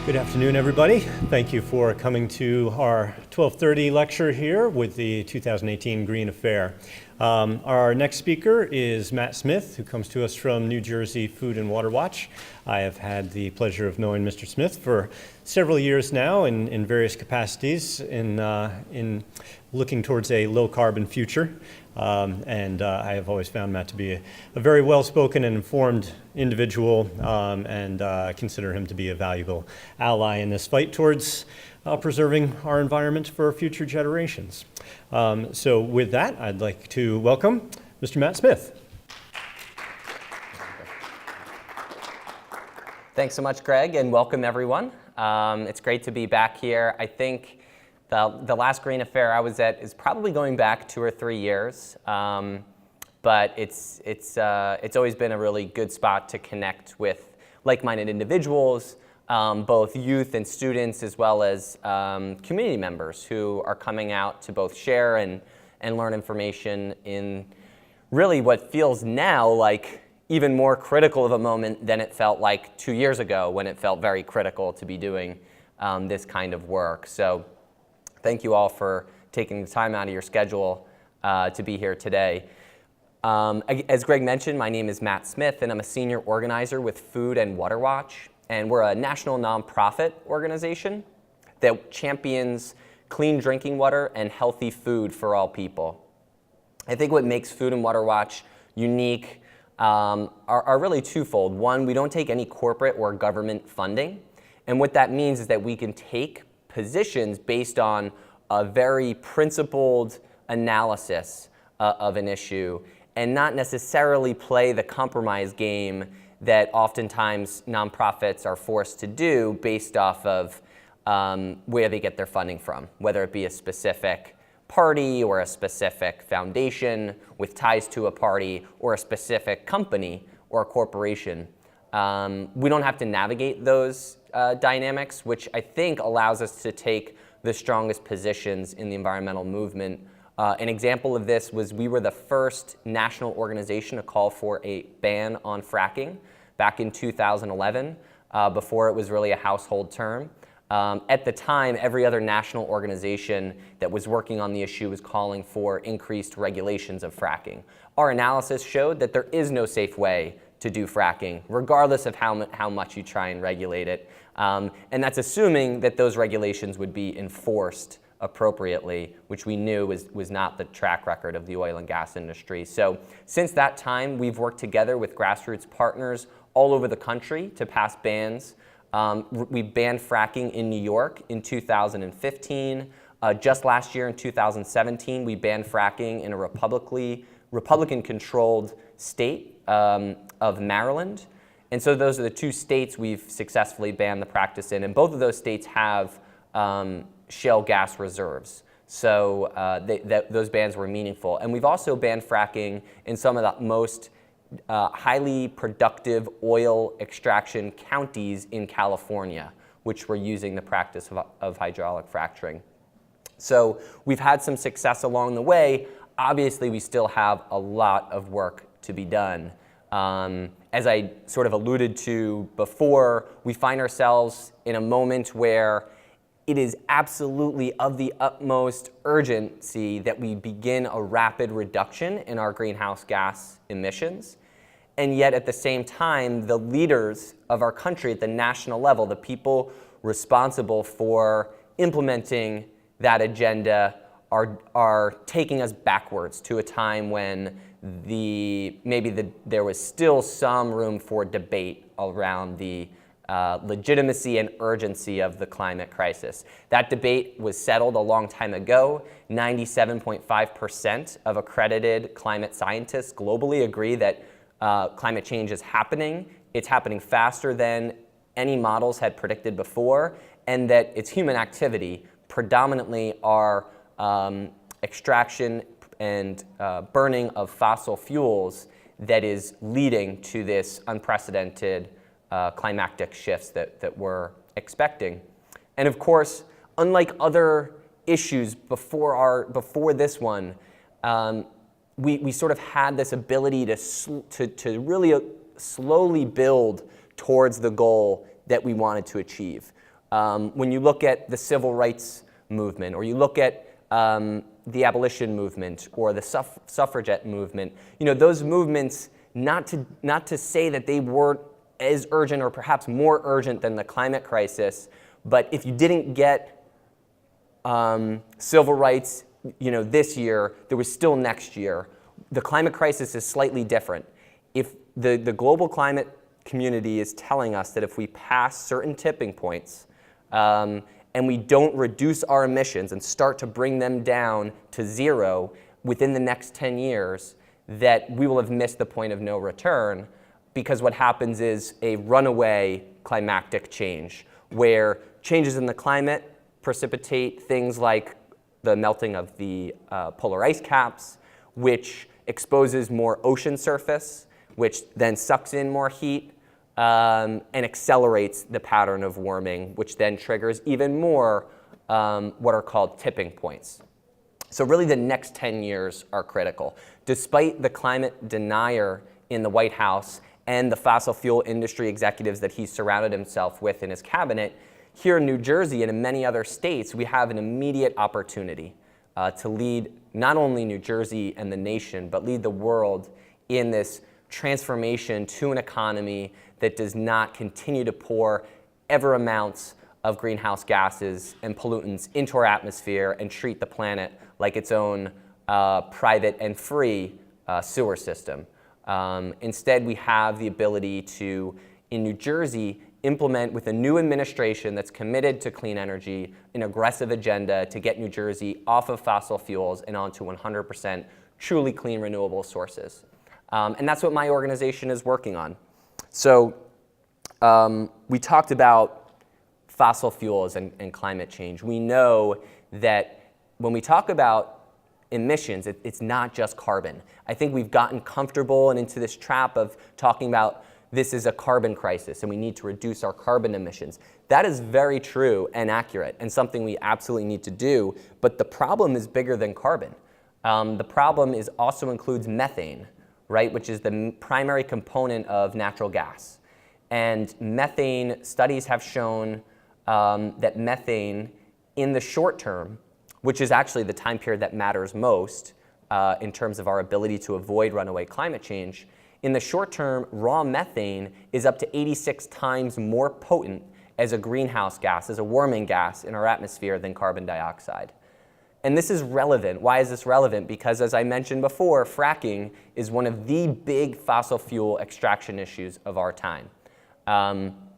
Good afternoon, everybody. Thank you for coming to our 12:30 lecture here with the 2018 Green Affair. Our next speaker is Matt Smith, who comes to us from New Jersey Food and Water Watch. I have had the pleasure of knowing Mr. Smith for several years now in various capacities in looking towards a low-carbon future. I have always found Matt to be a very well-spoken and informed individual, and consider him to be a valuable ally in this fight towards preserving our environment for future generations. So with that, I'd like to welcome Mr. Matt Smith. Thanks so much, Greg, and welcome everyone. It's great to be back here. I think the last Green Affair I was at is probably going back 2 or 3 years, but it's always been a really good spot to connect with like-minded individuals, both youth and students, as well as community members who are coming out to both share and learn information in really what feels now like even more critical of a moment than it felt like 2 years ago, when it felt very critical to be doing this kind of work. So thank you all for taking the time out of your schedule to be here today. As Greg mentioned, my name is Matt Smith, and I'm a senior organizer with Food and Water Watch. And we're a national nonprofit organization that champions clean drinking water and healthy food for all people. I think what makes Food and Water Watch unique are really twofold. One, we don't take any corporate or government funding. And what that means is that we can take positions based on a very principled analysis of an issue and not necessarily play the compromise game that oftentimes nonprofits are forced to do based off of where they get their funding from, whether it be a specific party or a specific foundation with ties to a party or a specific company or a corporation. We don't have to navigate those dynamics, which I think allows us to take the strongest positions in the environmental movement. An example of this was we were the first national organization to call for a ban on fracking back in 2011, before it was really a household term. At the time, every other national organization that was working on the issue was calling for increased regulations of fracking. Our analysis showed that there is no safe way to do fracking, regardless of how much you try and regulate it. And that's assuming that those regulations would be enforced appropriately, which we knew was not the track record of the oil and gas industry. So since that time, we've worked together with grassroots partners all over the country to pass bans. We banned fracking in New York in 2015. Just last year in 2017, we banned fracking in a Republican-controlled state of Maryland. And so those are the 2 states we've successfully banned the practice in. And both of those states have shale gas reserves. So those bans were meaningful. And we've also banned fracking in some of the most highly productive oil extraction counties in California, which were using the practice of hydraulic fracturing. So we've had some success along the way. Obviously, we still have a lot of work to be done. As I sort of alluded to before, we find ourselves in a moment where it is absolutely of the utmost urgency that we begin a rapid reduction in our greenhouse gas emissions. And yet at the same time, the leaders of our country at the national level, the people responsible for implementing that agenda, are taking us backwards to a time when there was still some room for debate around the legitimacy and urgency of the climate crisis. That debate was settled a long time ago. 97.5% of accredited climate scientists globally agree that climate change is happening. It's happening faster than any models had predicted before, and that it's human activity, predominantly our extraction and burning of fossil fuels, that is leading to this unprecedented climactic shifts that we're expecting. And of course, unlike other issues before this one, we sort of had this ability to really slowly build towards the goal that we wanted to achieve. when you look at the civil rights movement, or you look at the abolition movement or the suffragette movement, those movements, not to say that they weren't as urgent or perhaps more urgent than the climate crisis, but if you didn't get civil rights this year, there was still next year. The climate crisis is slightly different. If the global climate community is telling us that if we pass certain tipping points and we don't reduce our emissions and start to bring them down to zero within the next 10 years, that we will have missed the point of no return, because what happens is a runaway climactic change, where changes in the climate precipitate things like the melting of the polar ice caps, which exposes more ocean surface, which then sucks in more heat, and accelerates the pattern of warming, which then triggers even more what are called tipping points. So really the next 10 years are critical. Despite the climate denier in the White House and the fossil fuel industry executives that he surrounded himself with in his cabinet, here in New Jersey and in many other states, we have an immediate opportunity to lead not only New Jersey and the nation, but lead the world in this transformation to an economy that does not continue to pour ever amounts of greenhouse gases and pollutants into our atmosphere and treat the planet like its own private and free sewer system. Instead, we have the ability to, in New Jersey, implement with a new administration that's committed to clean energy an aggressive agenda to get New Jersey off of fossil fuels and onto 100% truly clean renewable sources. And that's what my organization is working on. So we talked about fossil fuels and climate change. We know that when we talk about emissions, it's not just carbon. I think we've gotten comfortable and into this trap of talking about this is a carbon crisis and we need to reduce our carbon emissions. That is very true and accurate and something we absolutely need to do, but the problem is bigger than carbon. The problem also includes methane, right, which is the primary component of natural gas. And methane studies have shown that methane in the short term, which is actually the time period that matters most in terms of our ability to avoid runaway climate change, in the short term, raw methane is up to 86 times more potent as a greenhouse gas, as a warming gas in our atmosphere than carbon dioxide. And this is relevant. Why is this relevant? Because as I mentioned before, fracking is one of the big fossil fuel extraction issues of our time.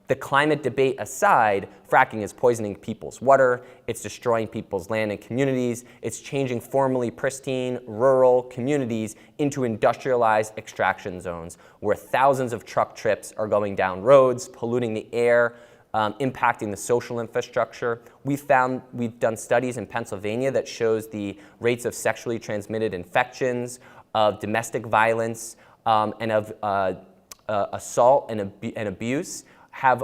The climate debate aside, fracking is poisoning people's water, it's destroying people's land and communities, it's changing formerly pristine rural communities into industrialized extraction zones where thousands of truck trips are going down roads, polluting the air, impacting the social infrastructure. We've done studies in Pennsylvania that shows the rates of sexually transmitted infections, of domestic violence, and of assault and abuse have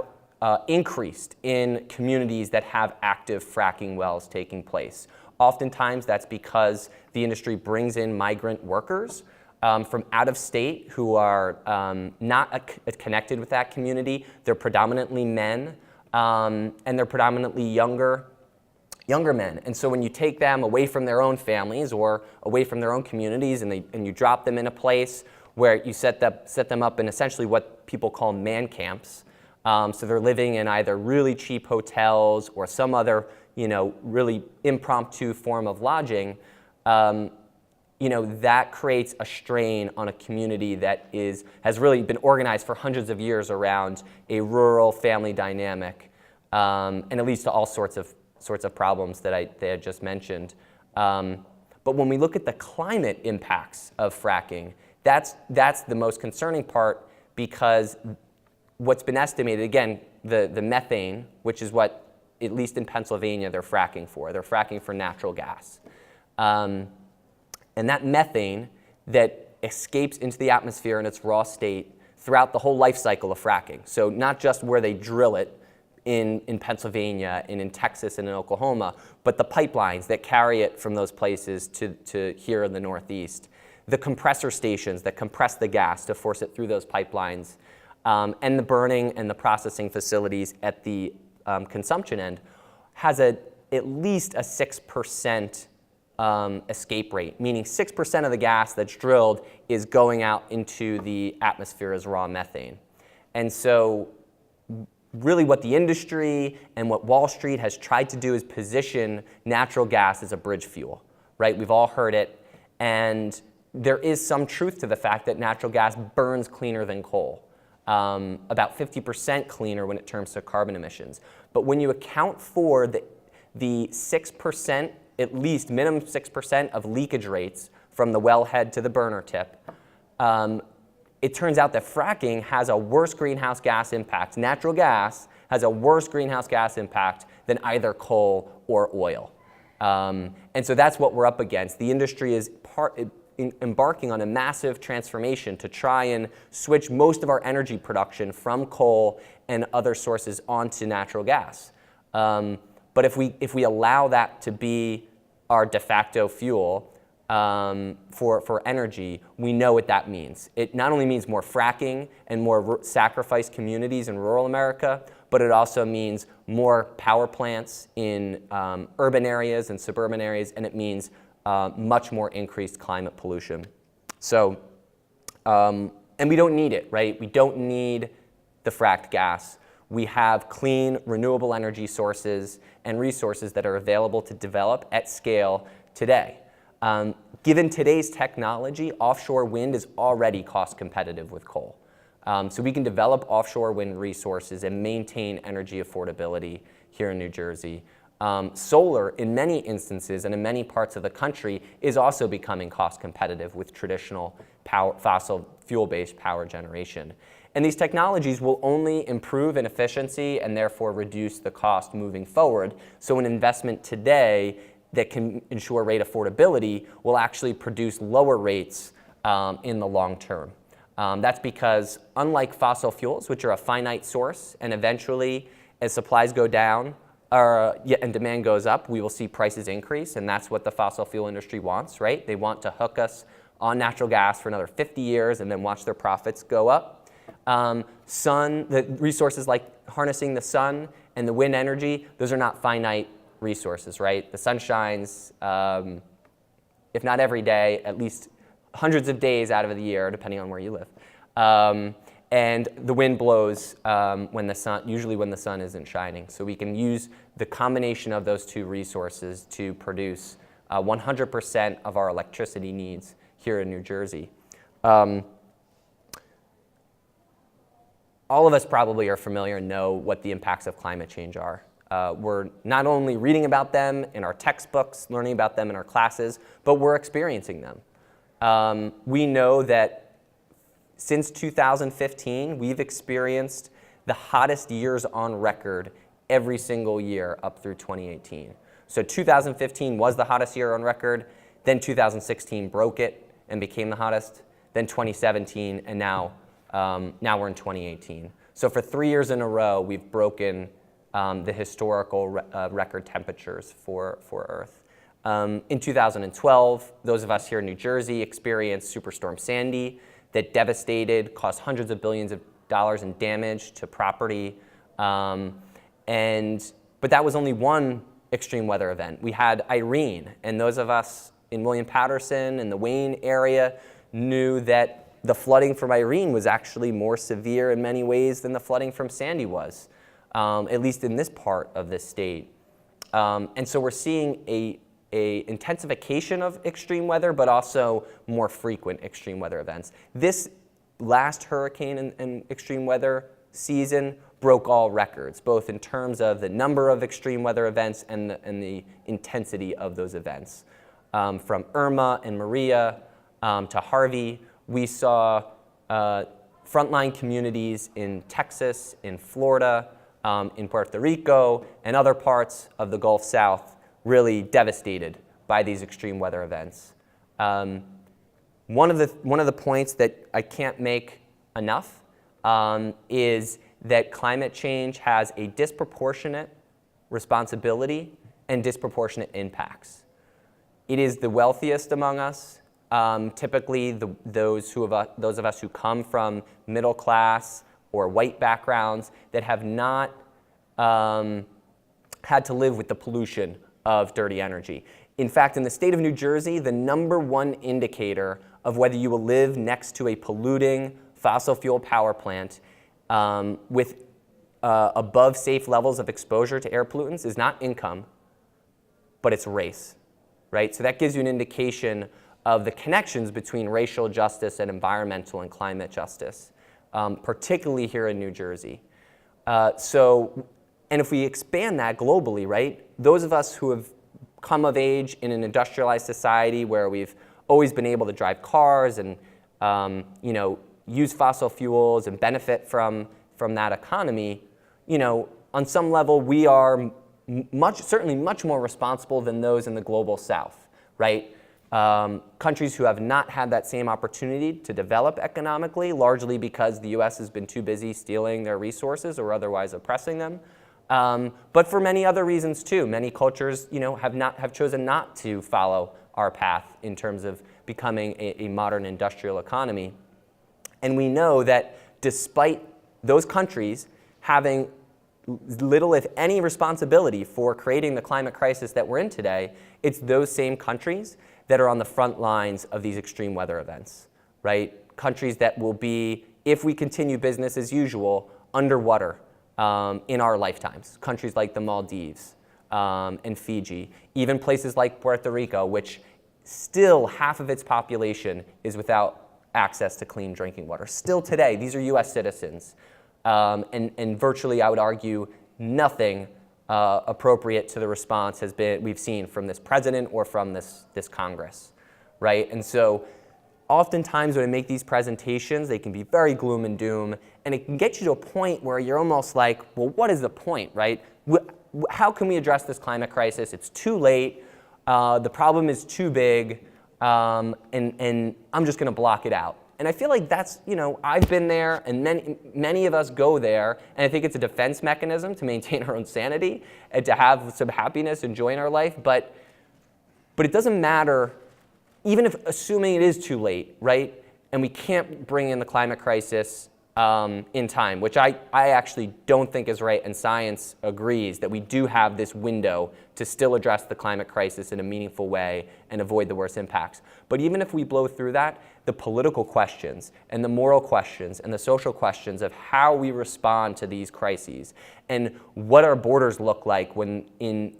increased in communities that have active fracking wells taking place. Oftentimes that's because the industry brings in migrant workers from out of state who are not connected with that community. They're predominantly men and they're predominantly younger men. And so when you take them away from their own families or away from their own communities and you drop them in a place where you set them up in essentially what people call man camps, so they're living in either really cheap hotels or some other, really impromptu form of lodging. That creates a strain on a community that has really been organized for hundreds of years around a rural family dynamic, and it leads to all sorts of problems that I just mentioned. But when we look at the climate impacts of fracking, that's the most concerning part, because what's been estimated, again, the methane, which is what, at least in Pennsylvania, they're fracking for. They're fracking for natural gas. And that methane that escapes into the atmosphere in its raw state throughout the whole life cycle of fracking, so not just where they drill it in Pennsylvania and in Texas and in Oklahoma, but the pipelines that carry it from those places to here in the Northeast, the compressor stations that compress the gas to force it through those pipelines, and the burning and the processing facilities at the consumption end, has at least a 6% escape rate, meaning 6% of the gas that's drilled is going out into the atmosphere as raw methane. And so really what the industry and what Wall Street has tried to do is position natural gas as a bridge fuel, right? We've all heard it. And there is some truth to the fact that natural gas burns cleaner than coal, about 50% cleaner when it comes to carbon emissions. But when you account for the 6%, at least minimum 6% of leakage rates from the wellhead to the burner tip, it turns out that fracking has a worse greenhouse gas impact. Natural gas has a worse greenhouse gas impact than either coal or oil. And so that's what we're up against. The industry is embarking on a massive transformation to try and switch most of our energy production from coal and other sources onto natural gas. But if we allow that to be our de facto fuel for energy, we know what that means. It not only means more fracking and more sacrificed communities in rural America, but it also means more power plants in urban areas and suburban areas, and it means much more increased climate pollution. So, and we don't need it, right? We don't need the fracked gas. We have clean, renewable energy sources and resources that are available to develop at scale today. Given today's technology, offshore wind is already cost competitive with coal. So we can develop offshore wind resources and maintain energy affordability here in New Jersey. Solar, in many instances and in many parts of the country, is also becoming cost competitive with traditional fossil fuel-based power generation. And these technologies will only improve in efficiency and therefore reduce the cost moving forward. So an investment today that can ensure rate affordability will actually produce lower rates in the long term. That's because unlike fossil fuels, which are a finite source, and eventually as supplies go down and demand goes up, we will see prices increase, and that's what the fossil fuel industry wants, right? They want to hook us on natural gas for another 50 years and then watch their profits go up. The resources like harnessing the sun and the wind energy, those are not finite resources, right? The sun shines, if not every day, at least hundreds of days out of the year, depending on where you live. And the wind blows usually when the sun isn't shining. So we can use the combination of those two resources to produce 100% of our electricity needs here in New Jersey. All of us probably are familiar and know what the impacts of climate change are. We're not only reading about them in our textbooks, learning about them in our classes, but we're experiencing them. We know that since 2015, we've experienced the hottest years on record every single year up through 2018. So 2015 was the hottest year on record, then 2016 broke it and became the hottest, then 2017, and now we're in 2018. So for 3 years in a row, we've broken the historical record temperatures for Earth. In 2012, those of us here in New Jersey experienced Superstorm Sandy that devastated, caused hundreds of billions of dollars in damage to property. But that was only one extreme weather event. We had Irene, and those of us in William-Paterson and the Wayne area knew that the flooding from Irene was actually more severe in many ways than the flooding from Sandy was, at least in this part of the state. And so we're seeing a intensification of extreme weather, but also more frequent extreme weather events. This last hurricane and extreme weather season broke all records, both in terms of the number of extreme weather events and the intensity of those events. From Irma and Maria to Harvey, we saw frontline communities in Texas, in Florida, in Puerto Rico, and other parts of the Gulf South really devastated by these extreme weather events. One of the points that I can't make enough is that climate change has a disproportionate responsibility and disproportionate impacts. It is the wealthiest among us, typically those of us who come from middle class or white backgrounds that have not had to live with the pollution of dirty energy. In fact, in the state of New Jersey, the #1 indicator of whether you will live next to a polluting fossil fuel power plant with above safe levels of exposure to air pollutants is not income, but it's race, right? So that gives you an indication of the connections between racial justice and environmental and climate justice, particularly here in New Jersey. And if we expand that globally, right, those of us who have come of age in an industrialized society where we've always been able to drive cars and use fossil fuels and benefit from that economy, on some level we are certainly much more responsible than those in the global South, right? Countries who have not had that same opportunity to develop economically, largely because the US has been too busy stealing their resources or otherwise oppressing them. But for many other reasons too. Many cultures, have chosen not to follow our path in terms of becoming a modern industrial economy. And we know that despite those countries having little, if any, responsibility for creating the climate crisis that we're in today, it's those same countries that are on the front lines of these extreme weather events, right? Countries that will be, if we continue business as usual, underwater in our lifetimes. Countries like the Maldives and Fiji, even places like Puerto Rico, which still half of its population is without access to clean drinking water. Still today, these are US citizens. And virtually, I would argue, nothing appropriate to the response we've seen from this president or from this Congress, right? And so oftentimes when I make these presentations, they can be very gloom and doom, and it can get you to a point where you're almost like, well, what is the point, right? How can we address this climate crisis? It's too late. The problem is too big, and I'm just going to block it out. And I feel like that's, I've been there, and many of us go there, and I think it's a defense mechanism to maintain our own sanity and to have some happiness and joy in our life. But it doesn't matter, even if assuming it is too late, right? And we can't bring in the climate crisis in time, which I actually don't think is right, and science agrees that we do have this window to still address the climate crisis in a meaningful way and avoid the worst impacts. But even if we blow through that, the political questions and the moral questions and the social questions of how we respond to these crises and what our borders look like when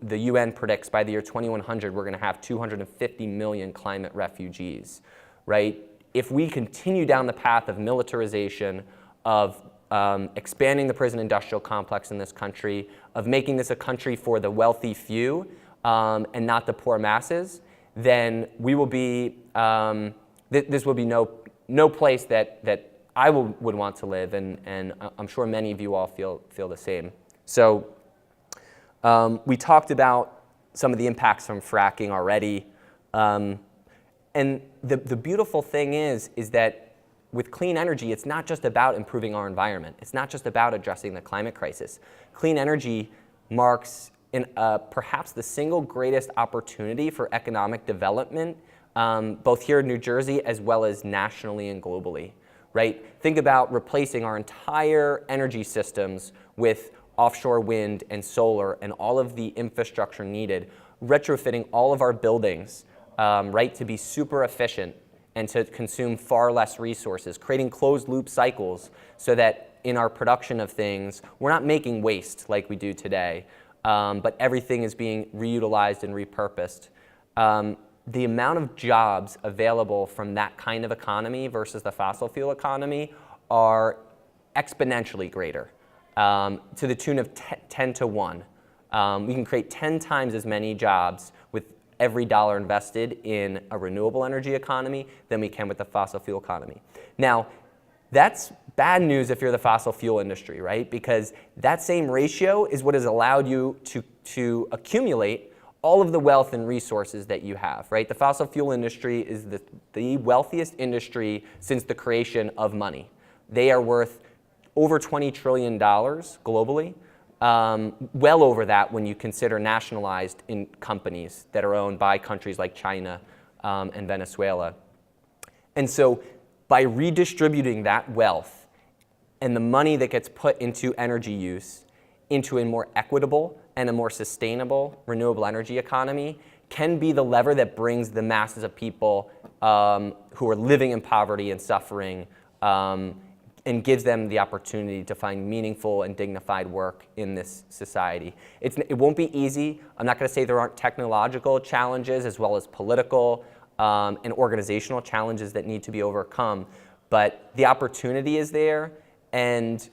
the UN predicts by the year 2100 we're going to have 250 million climate refugees, right? If we continue down the path of militarization, of expanding the prison industrial complex in this country, of making this a country for the wealthy few and not the poor masses, then we will be, this will be no place that I would want to live, and I'm sure many of you all feel the same. So we talked about some of the impacts from fracking already, and the beautiful thing is that with clean energy, it's not just about improving our environment. It's not just about addressing the climate crisis. Clean energy marks perhaps the single greatest opportunity for economic development, both here in New Jersey as well as nationally and globally, right? Think about replacing our entire energy systems with offshore wind and solar and all of the infrastructure needed, retrofitting all of our buildings, right, to be super efficient and to consume far less resources, creating closed loop cycles so that in our production of things, we're not making waste like we do today, but everything is being reutilized and repurposed. The amount of jobs available from that kind of economy versus the fossil fuel economy are exponentially greater, to the tune of 10 to 1. We can create 10 times as many jobs with every dollar invested in a renewable energy economy than we can with the fossil fuel economy. Now, that's bad news if you're the fossil fuel industry, right? Because that same ratio is what has allowed you to accumulate all of the wealth and resources that you have, right? The fossil fuel industry is the wealthiest industry since the creation of money. They are worth over $20 trillion globally. Well over that when you consider nationalized in companies that are owned by countries like China and Venezuela. And so by redistributing that wealth and the money that gets put into energy use, into a more equitable and a more sustainable renewable energy economy can be the lever that brings the masses of people who are living in poverty and suffering and gives them the opportunity to find meaningful and dignified work in this society. It won't be easy. I'm not going to say there aren't technological challenges as well as political and organizational challenges that need to be overcome, but the opportunity is there, and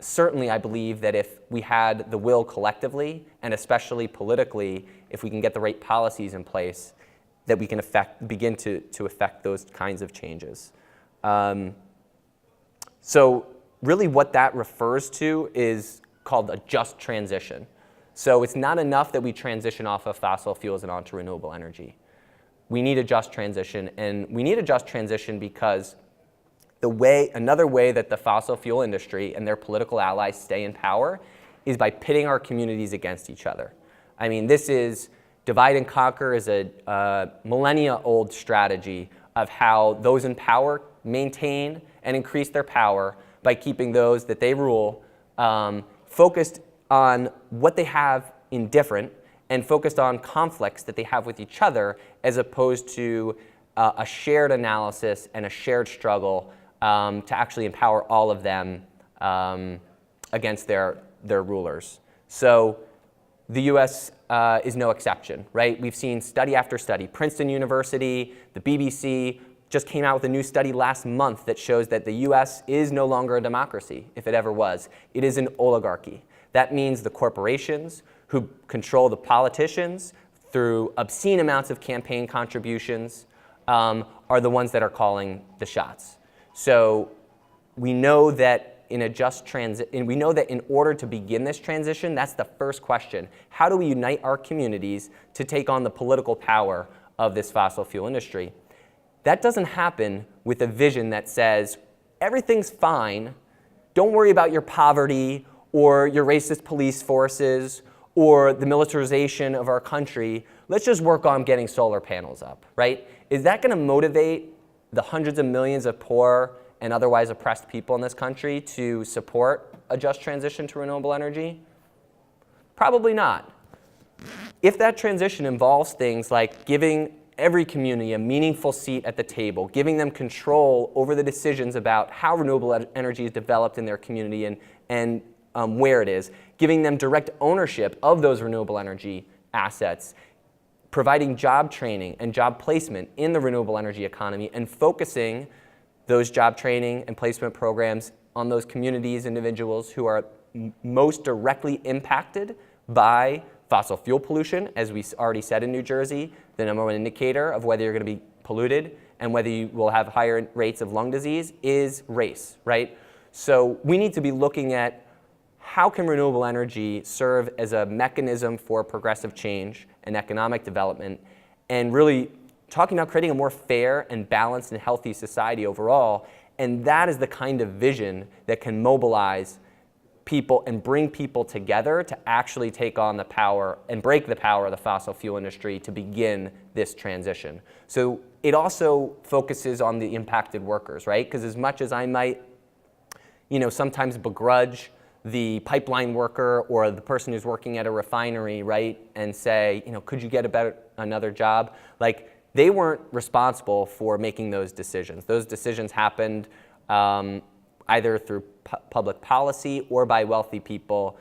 certainly I believe that if we had the will collectively, and especially politically, if we can get the right policies in place, that we can begin to affect those kinds of changes. So really what that refers to is called a just transition. So it's not enough that we transition off of fossil fuels and onto renewable energy. We need a just transition, and we need a just transition because another way that the fossil fuel industry and their political allies stay in power is by pitting our communities against each other. I mean, this is divide and conquer is a millennia-old strategy of how those in power maintain and increase their power by keeping those that they rule focused on what they have indifferent and focused on conflicts that they have with each other, as opposed to a shared analysis and a shared struggle to actually empower all of them against their rulers. So the US is no exception, right? We've seen study after study. Princeton University, the BBC just came out with a new study last month that shows that the US is no longer a democracy, if it ever was. It is an oligarchy. That means the corporations who control the politicians through obscene amounts of campaign contributions are the ones that are calling the shots. So we know that we know that in order to begin this transition, that's the first question. How do we unite our communities to take on the political power of this fossil fuel industry? That doesn't happen with a vision that says, everything's fine, don't worry about your poverty or your racist police forces or the militarization of our country, let's just work on getting solar panels up, right? Is that going to motivate the hundreds of millions of poor and otherwise oppressed people in this country to support a just transition to renewable energy? Probably not. If that transition involves things like giving every community a meaningful seat at the table, giving them control over the decisions about how renewable energy is developed in their community and where it is, giving them direct ownership of those renewable energy assets, providing job training and job placement in the renewable energy economy, and focusing those job training and placement programs on those communities, individuals who are most directly impacted by fossil fuel pollution, as we already said in New Jersey, the number one indicator of whether you're going to be polluted and whether you will have higher rates of lung disease is race, right? So we need to be looking at how can renewable energy serve as a mechanism for progressive change and economic development, and really talking about creating a more fair and balanced and healthy society overall. And that is the kind of vision that can mobilize people and bring people together to actually take on the power and break the power of the fossil fuel industry to begin this transition. So it also focuses on the impacted workers, right? Because as much as I might, sometimes begrudge the pipeline worker or the person who's working at a refinery, right, and say, could you get another job? Like, they weren't responsible for making those decisions. Those decisions happened either through public policy or by wealthy people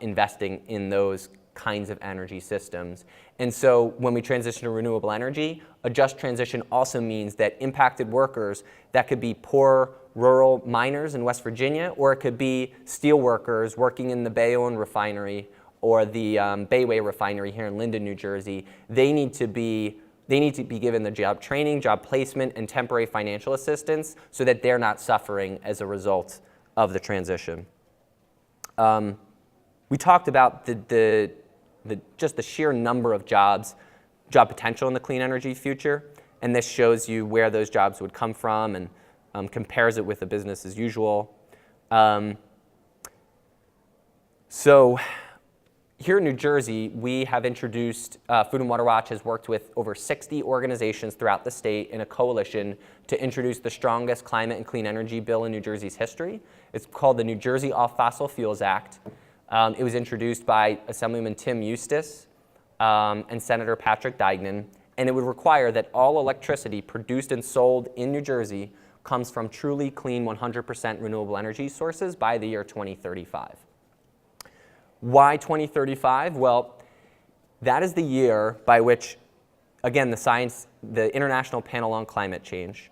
investing in those kinds of energy systems. And so when we transition to renewable energy, a just transition also means that impacted workers, that could be poor rural miners in West Virginia, or it could be steel workers working in the Bayonne refinery or the Bayway refinery here in Linden, New Jersey. They need to be given the job training, job placement, and temporary financial assistance so that they're not suffering as a result of the transition. We talked about just the sheer number of job potential in the clean energy future, and this shows you where those jobs would come from and compares it with the business as usual. So here in New Jersey, we have introduced, Food and Water Watch has worked with over 60 organizations throughout the state in a coalition to introduce the strongest climate and clean energy bill in New Jersey's history. It's called the New Jersey Off Fossil Fuels Act. It was introduced by Assemblyman Tim Eustace and Senator Patrick Deignan, and it would require that all electricity produced and sold in New Jersey comes from truly clean 100% renewable energy sources by the year 2035. Why 2035? Well, that is the year by which, again, the International Panel on Climate Change,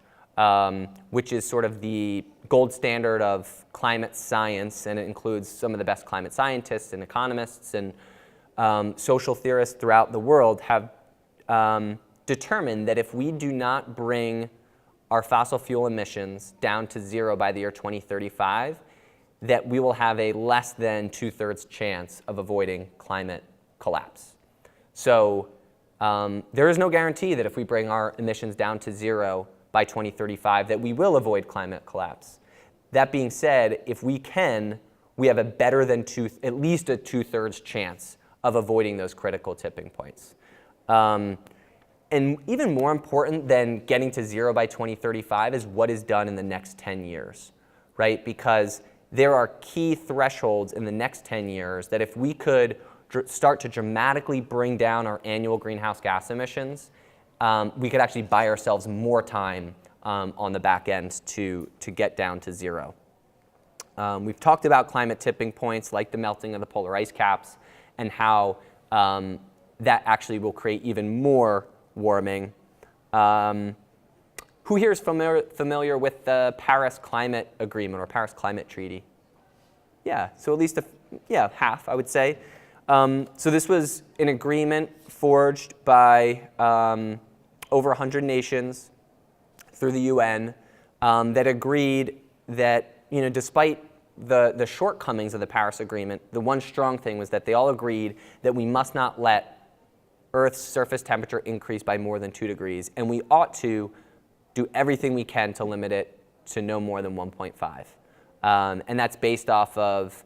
which is sort of the gold standard of climate science, and it includes some of the best climate scientists and economists and social theorists throughout the world, have determined that if we do not bring our fossil fuel emissions down to zero by the year 2035, that we will have a less than 2/3 chance of avoiding climate collapse. So there is no guarantee that if we bring our emissions down to zero by 2035 that we will avoid climate collapse. That being said, if we can, we have a better than at least a 2/3 chance of avoiding those critical tipping points. And even more important than getting to zero by 2035 is what is done in the next 10 years, right? Because there are key thresholds in the next 10 years that if we could start to dramatically bring down our annual greenhouse gas emissions, we could actually buy ourselves more time on the back end to get down to zero. We've talked about climate tipping points like the melting of the polar ice caps and how that actually will create even more warming. Who here is familiar with the Paris Climate Agreement or Paris Climate Treaty? Yeah, so at least half, I would say. So this was an agreement forged by over 100 nations through the UN that agreed that, despite the shortcomings of the Paris Agreement, the one strong thing was that they all agreed that we must not let Earth's surface temperature increase by more than 2 degrees, and we ought to do everything we can to limit it to no more than 1.5. And that's based off of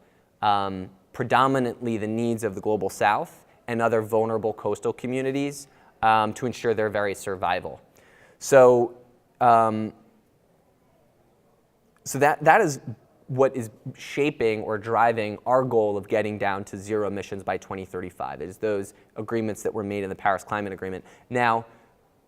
predominantly the needs of the global south and other vulnerable coastal communities to ensure their very survival. So, that is what is shaping or driving our goal of getting down to zero emissions by 2035, is those agreements that were made in the Paris Climate Agreement. Now,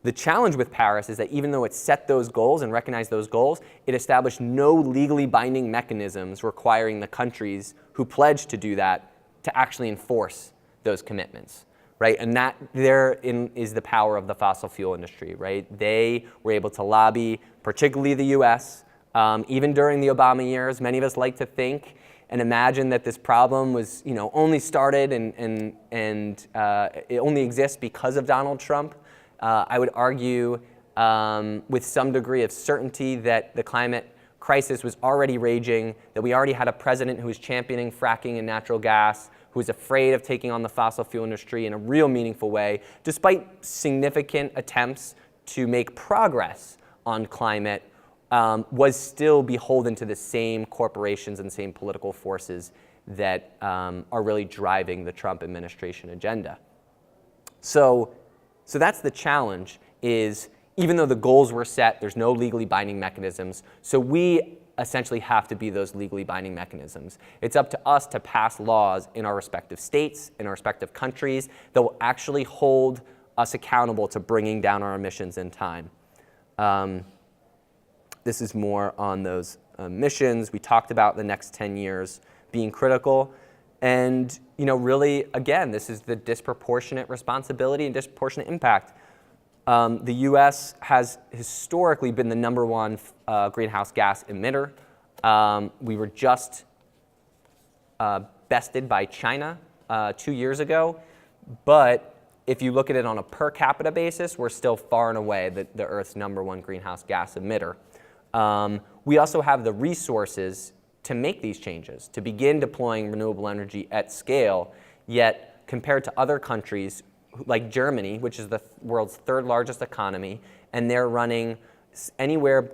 the challenge with Paris is that even though it set those goals and recognized those goals, it established no legally binding mechanisms requiring the countries who pledged to do that to actually enforce those commitments, right? And that therein is the power of the fossil fuel industry, right? They were able to lobby, particularly the US, even during the Obama years. Many of us like to think and imagine that this problem was, only started and it only exists because of Donald Trump. I would argue with some degree of certainty that the climate crisis was already raging, that we already had a president who was championing fracking and natural gas, who was afraid of taking on the fossil fuel industry in a real meaningful way, despite significant attempts to make progress on climate, was still beholden to the same corporations and same political forces that are really driving the Trump administration agenda. So that's the challenge, is even though the goals were set, there's no legally binding mechanisms. So we essentially have to be those legally binding mechanisms. It's up to us to pass laws in our respective states, in our respective countries, that will actually hold us accountable to bringing down our emissions in time. This is more on those emissions. We talked about the next 10 years being critical. And really, again, this is the disproportionate responsibility and disproportionate impact. The US has historically been the #1 greenhouse gas emitter. We were just bested by China 2 years ago. But if you look at it on a per capita basis, we're still far and away the Earth's #1 greenhouse gas emitter. We also have the resources to make these changes, to begin deploying renewable energy at scale, yet compared to other countries like Germany, which is the world's 3rd largest economy, and they're running anywhere,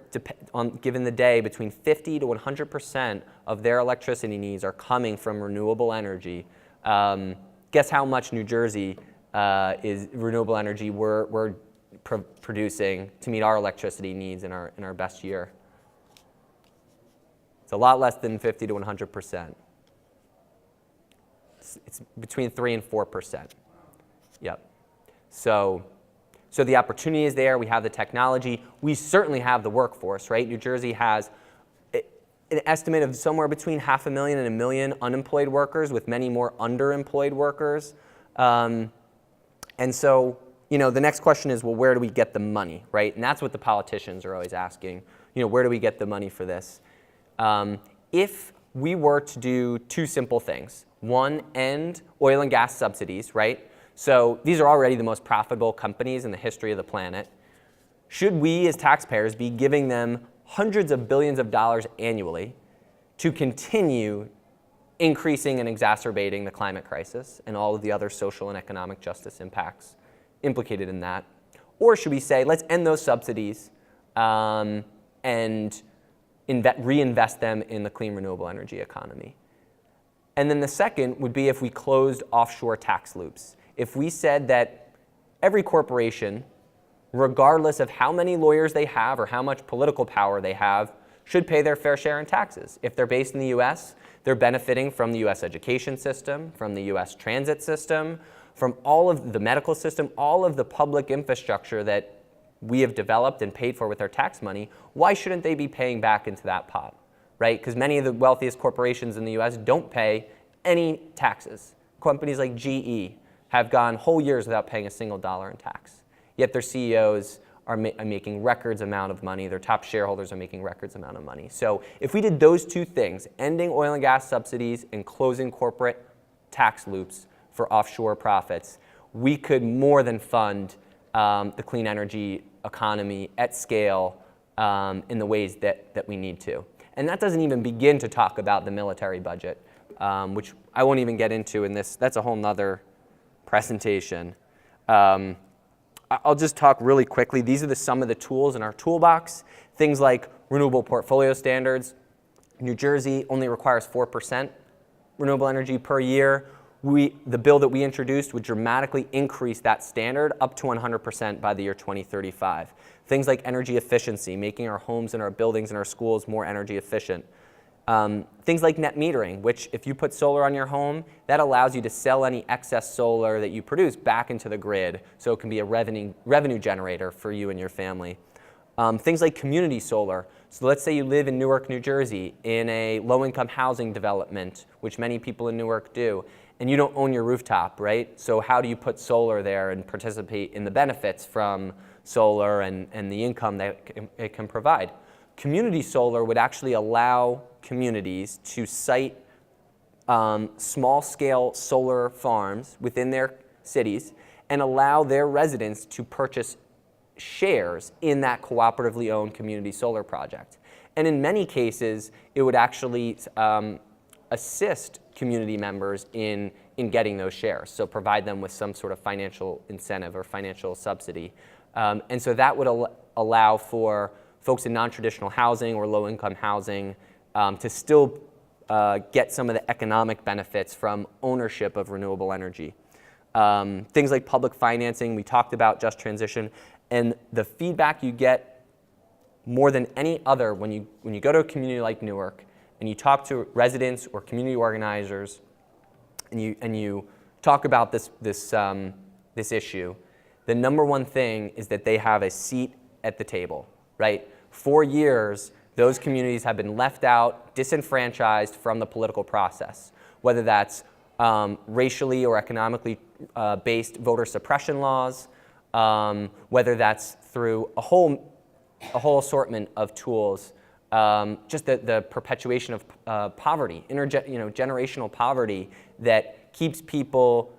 given the day, between 50 to 100% of their electricity needs are coming from renewable energy. Guess how much New Jersey is renewable energy we're producing to meet our electricity needs in our best year? It's a lot less than 50 to 100%. It's between 3 and 4%. Yep. So the opportunity is there. We have the technology. We certainly have the workforce, right? New Jersey has an estimate of somewhere between 500,000 and 1 million unemployed workers, with many more underemployed workers. And so, the next question is, well, where do we get the money, right? And that's what the politicians are always asking. Where do we get the money for this? If we were to do two simple things, one, end oil and gas subsidies, right? So these are already the most profitable companies in the history of the planet. Should we as taxpayers be giving them hundreds of billions of dollars annually to continue increasing and exacerbating the climate crisis and all of the other social and economic justice impacts implicated in that? Or should we say, let's end those subsidies and reinvest them in the clean renewable energy economy? And then the second would be if we closed offshore tax loops. If we said that every corporation, regardless of how many lawyers they have or how much political power they have, should pay their fair share in taxes. If they're based in the US, they're benefiting from the US education system, from the US transit system, from all of the medical system, all of the public infrastructure that we have developed and paid for with our tax money. Why shouldn't they be paying back into that pot, right? Because many of the wealthiest corporations in the US don't pay any taxes. Companies like GE have gone whole years without paying a single dollar in tax. Yet their CEOs are making records amount of money. Their top shareholders are making records amount of money. So if we did those two things, ending oil and gas subsidies and closing corporate tax loops for offshore profits, we could more than fund the clean energy economy at scale in the ways that we need to. And that doesn't even begin to talk about the military budget, which I won't even get into in this. That's a whole nother presentation. I'll just talk really quickly. These are some of the tools in our toolbox. Things like renewable portfolio standards. New Jersey only requires 4% renewable energy per year. The bill that we introduced would dramatically increase that standard up to 100% by the year 2035. Things like energy efficiency, making our homes and our buildings and our schools more energy efficient. Things like net metering, which if you put solar on your home, that allows you to sell any excess solar that you produce back into the grid, so it can be a revenue generator for you and your family. Things like community solar. So let's say you live in Newark, New Jersey, in a low-income housing development, which many people in Newark do, and you don't own your rooftop, right? So how do you put solar there and participate in the benefits from solar and the income that it can provide? Community solar would actually allow communities to site small-scale solar farms within their cities and allow their residents to purchase shares in that cooperatively owned community solar project. And in many cases, it would actually assist community members in getting those shares, so provide them with some sort of financial incentive or financial subsidy. And so that would allow for folks in non-traditional housing or low-income housing to still get some of the economic benefits from ownership of renewable energy. Things like public financing, we talked about just transition, and the feedback you get more than any other when you go to a community like Newark and you talk to residents or community organizers and you talk about this issue, the number one thing is that they have a seat at the table, right? For years, those communities have been left out, disenfranchised from the political process, whether that's racially or economically based voter suppression laws, whether that's through a whole assortment of tools, just the perpetuation of poverty, generational poverty that keeps people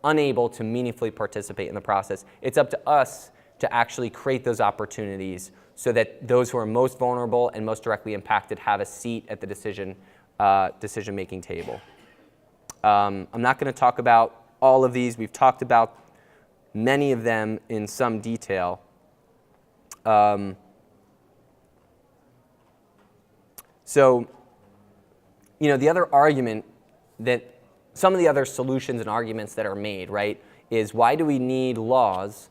unable to meaningfully participate in the process. It's up to us to actually create those opportunities so that those who are most vulnerable and most directly impacted have a seat at the decision-making table. I'm not going to talk about all of these. We've talked about many of them in some detail. So, the other argument that some of the other solutions and arguments that are made, right, is why do we need laws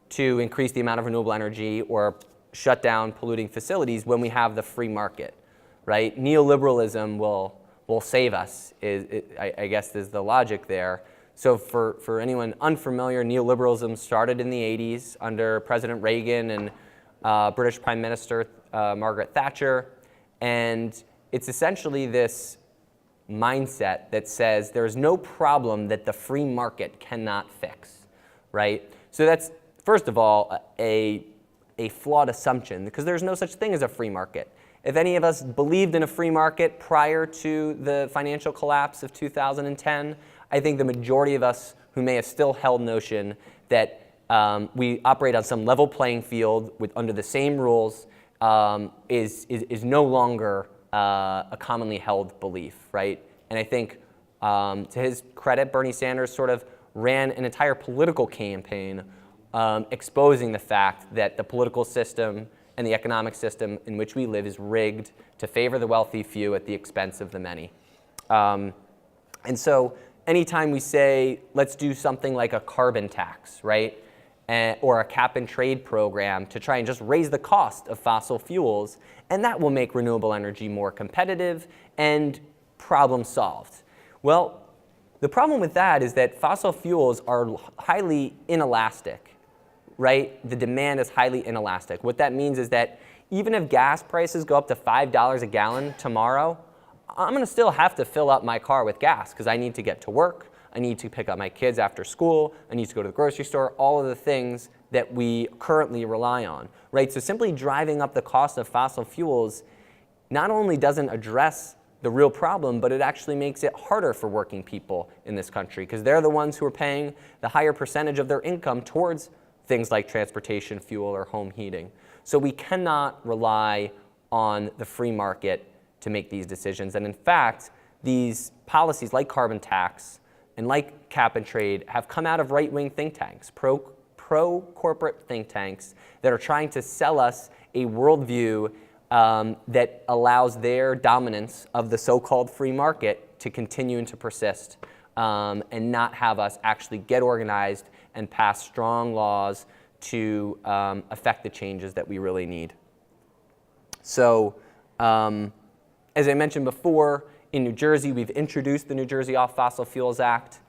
to increase the amount of renewable energy or shut down polluting facilities when we have the free market, right? Neoliberalism will will save us, I guess is the logic there. So for anyone unfamiliar, neoliberalism started in the 80s under President Reagan and British Prime Minister Margaret Thatcher. And it's essentially this mindset that says there's no problem that the free market cannot fix, right? So that's, first of all, a flawed assumption, because there's no such thing as a free market. If any of us believed in a free market prior to the financial collapse of 2010, I think the majority of us who may have still held notion that we operate on some level playing field under the same rules is no longer a commonly held belief, right? And I think, to his credit, Bernie Sanders sort of ran an entire political campaign exposing the fact that the political system and the economic system in which we live is rigged to favor the wealthy few at the expense of the many. And so anytime we say, let's do something like a carbon tax, right? Or a cap and trade program to try and just raise the cost of fossil fuels, and that will make renewable energy more competitive and problem solved. Well, the problem with that is that fossil fuels are highly inelastic, right? The demand is highly inelastic. What that means is that even if gas prices go up to $5 a gallon tomorrow, I'm going to still have to fill up my car with gas because I need to get to work, I need to pick up my kids after school, I need to go to the grocery store, all of the things that we currently rely on, right? So simply driving up the cost of fossil fuels not only doesn't address the real problem, but it actually makes it harder for working people in this country because they're the ones who are paying the higher percentage of their income towards things like transportation, fuel, or home heating. So we cannot rely on the free market to make these decisions. And in fact, these policies like carbon tax and like cap and trade have come out of right-wing think tanks, pro-corporate think tanks that are trying to sell us a worldview that allows their dominance of the so-called free market to continue and to persist and not have us actually get organized and pass strong laws to affect the changes that we really need. So, as I mentioned before, in New Jersey, we've introduced the New Jersey Off Fossil Fuels Act,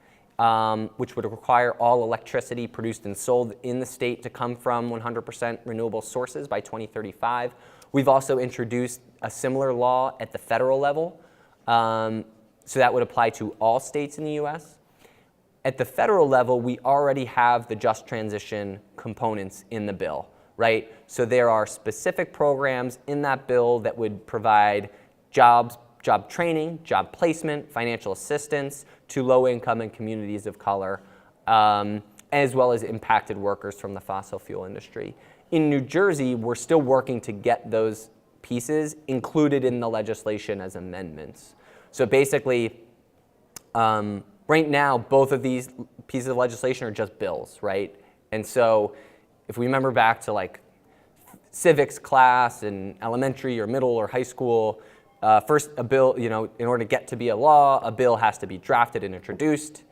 which would require all electricity produced and sold in the state to come from 100% renewable sources by 2035. We've also introduced a similar law at the federal level, so that would apply to all states in the US. At the federal level, we already have the just transition components in the bill, right? So there are specific programs in that bill that would provide jobs, job training, job placement, financial assistance to low-income and communities of color, as well as impacted workers from the fossil fuel industry. In New Jersey, we're still working to get those pieces included in the legislation as amendments. So basically, right now, both of these pieces of legislation are just bills, right? And so if we remember back to like civics class in elementary or middle or high school, first a bill, in order to get to be a law, a bill has to be drafted and introduced.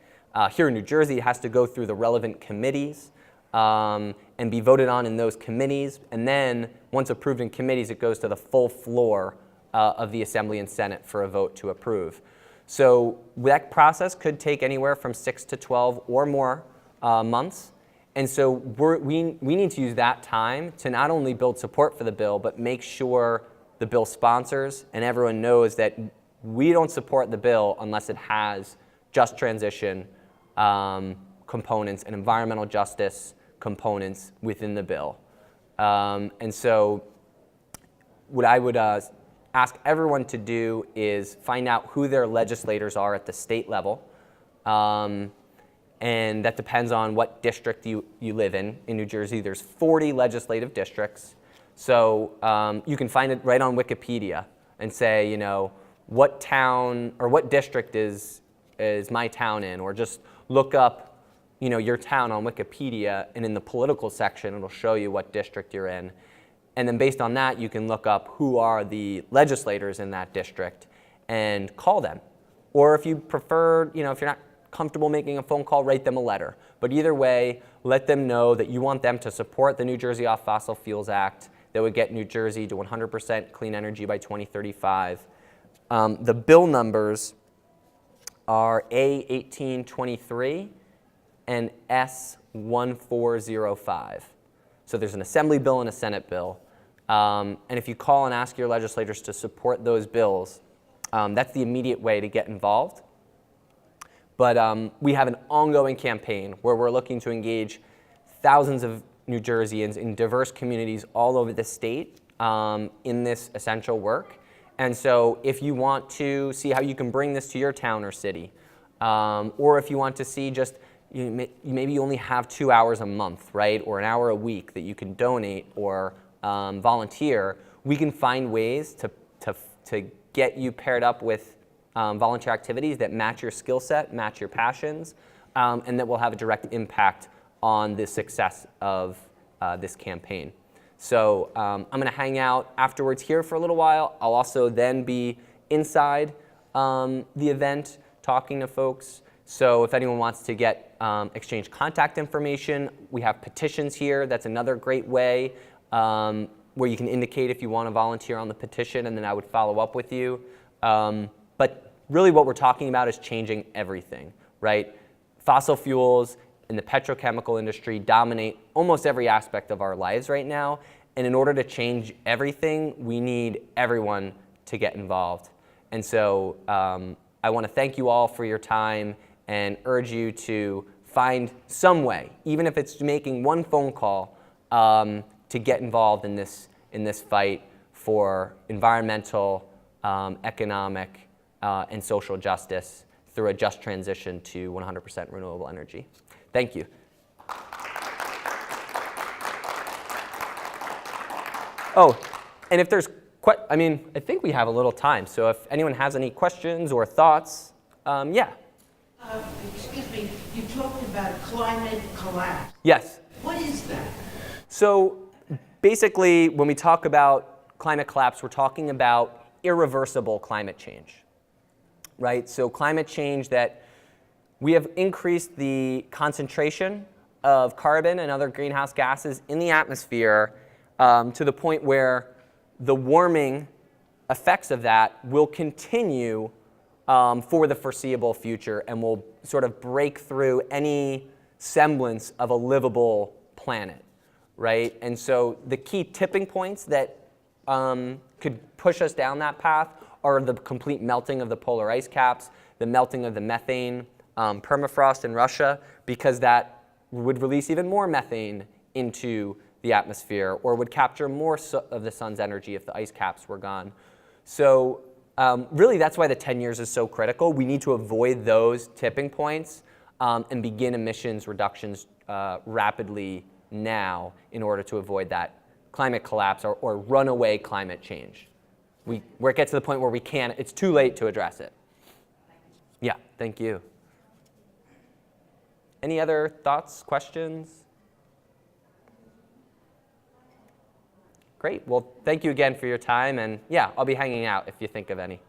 Here in New Jersey, it has to go through the relevant committees and be voted on in those committees. And then once approved in committees, it goes to the full floor of the Assembly and Senate for a vote to approve. So that process could take anywhere from 6 to 12 or more months. And so we need to use that time to not only build support for the bill, but make sure the bill sponsors and everyone knows that we don't support the bill unless it has just transition components and environmental justice components within the bill. And so what I would ask everyone to do is find out who their legislators are at the state level. And that depends on what district you live in. In New Jersey, there's 40 legislative districts. So you can find it right on Wikipedia and say, what town or what district is my town in? Or just look up, your town on Wikipedia, and in the political section, it'll show you what district you're in. And then based on that, you can look up who are the legislators in that district and call them. Or if you prefer, if you're not comfortable making a phone call, write them a letter. But either way, let them know that you want them to support the New Jersey Off Fossil Fuels Act that would get New Jersey to 100% clean energy by 2035. The bill numbers are A1823 and S1405. So there's an Assembly bill and a Senate bill. And if you call and ask your legislators to support those bills, that's the immediate way to get involved. But we have an ongoing campaign where we're looking to engage thousands of New Jerseyans in diverse communities all over the state in this essential work. And so if you want to see how you can bring this to your town or city, or if you want to see just, maybe you only have 2 hours a month, right, or an hour a week that you can donate or volunteer, we can find ways to get you paired up with volunteer activities that match your skill set, match your passions, and that will have a direct impact on the success of this campaign. So I'm going to hang out afterwards here for a little while. I'll also then be inside the event talking to folks. So if anyone wants to get exchange contact information, we have petitions here. That's another great way where you can indicate if you want to volunteer on the petition, and then I would follow up with you. But really what we're talking about is changing everything, right? Fossil fuels and the petrochemical industry dominate almost every aspect of our lives right now. And in order to change everything, we need everyone to get involved. And so I want to thank you all for your time and urge you to find some way, even if it's making one phone call, to get involved in this fight for environmental, economic, and social justice through a just transition to 100% renewable energy. Thank you. Oh, and if there's, I think we have a little time, so if anyone has any questions or thoughts, yeah. Excuse me, you talked about climate collapse. Yes. What is that? So basically, when we talk about climate collapse, we're talking about irreversible climate change, right? So climate change that we have increased the concentration of carbon and other greenhouse gases in the atmosphere to the point where the warming effects of that will continue for the foreseeable future and will sort of break through any semblance of a livable planet, right? And so the key tipping points that could push us down that path are the complete melting of the polar ice caps, the melting of the methane permafrost in Russia, because that would release even more methane into the atmosphere, or would capture more of the sun's energy if the ice caps were gone. So really, that's why the 10 years is so critical. We need to avoid those tipping points and begin emissions reductions rapidly now in order to avoid that climate collapse or runaway climate change. Where it gets to the point where we can't, it's too late to address it. Yeah, thank you. Any other thoughts, questions? Great. Well, thank you again for your time. And yeah, I'll be hanging out if you think of any.